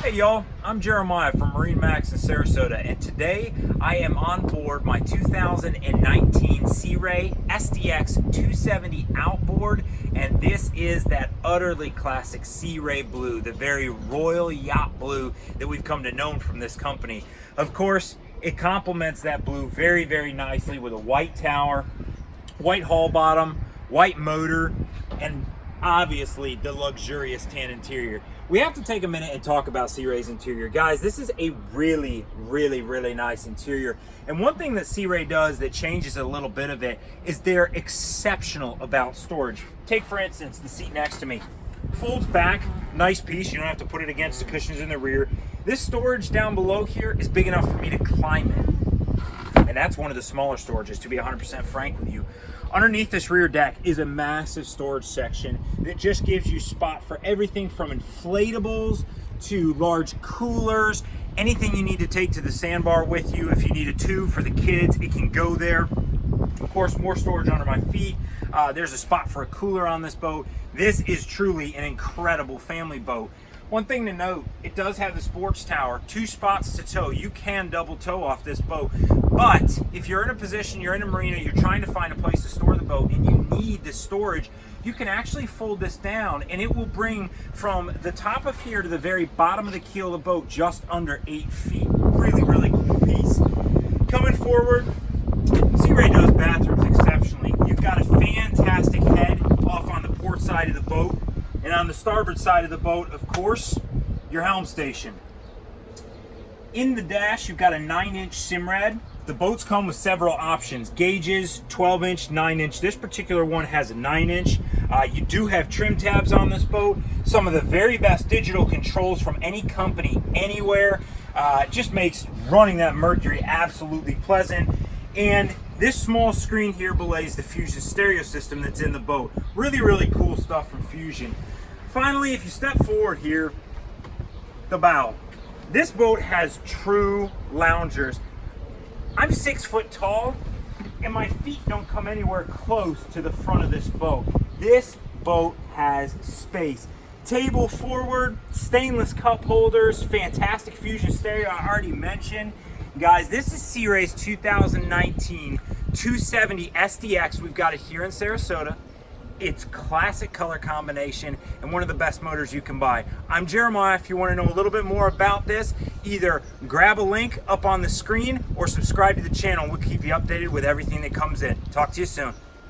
Hey y'all, I'm Jeremiah from MarineMax Sarasota, and today I am on board my 2019 Sea Ray SDX 270 Outboard, and this is that utterly classic Sea Ray blue, the very royal yacht blue that we've come to know from this company. Of course, it complements that blue very, very nicely with a white tower, white hull bottom, white motor, and obviously the luxurious tan interior. We have to take a minute and talk about Sea Ray's interior. Guys, this is a really, really, really nice interior. And one thing that Sea Ray does that changes a little bit of it is they're exceptional about storage. Take, for instance, the seat next to me. Folds back, nice piece. You don't have to put it against the cushions in the rear. This storage down below here is big enough for me to climb in. And that's one of the smaller storages, to be 100% frank with you. Underneath this rear deck is a massive storage section that just gives you spot for everything from inflatables to large coolers, anything you need to take to the sandbar with you. If you need a tube for the kids, it can go there. Of course, more storage under my feet. There's a spot for a cooler on this boat. This is truly an incredible family boat. One thing to note, it does have the sports tower, 2 spots to tow. You can double tow off this boat, but if you're in a position, you're in a marina, you're trying to find a place to store the boat and you need the storage, you can actually fold this down and it will bring from the top of here to the very bottom of the keel of the boat just under 8 feet. Really, really cool piece. Coming forward, Sea Ray does bathrooms exceptionally. You've got a fantastic head off on the port side of the boat. And on the starboard side of the boat, of course, your helm station. In the dash, you've got a 9-inch Simrad. The boats come with several options, gauges, 12-inch, 9-inch. This particular one has a 9-inch. You do have trim tabs on this boat. Some of the very best digital controls from any company, anywhere. Just makes running that Mercury absolutely pleasant. And this small screen here belays the Fusion stereo system that's in the boat. Really, really cool stuff from Fusion. Finally, if you step forward here, the bow. This boat has true loungers. I'm 6 foot tall, and my feet don't come anywhere close to the front of this boat. This boat has space. Table forward, stainless cup holders, fantastic Fusion stereo I already mentioned. Guys, this is Sea Ray's 2019 270 SDX. We've got it here in Sarasota. It's classic color combination and one of the best motors you can buy. I'm Jeremiah. If you want to know a little bit more about this, either grab a link up on the screen or subscribe to the channel. We'll keep you updated with everything that comes in. Talk to you soon.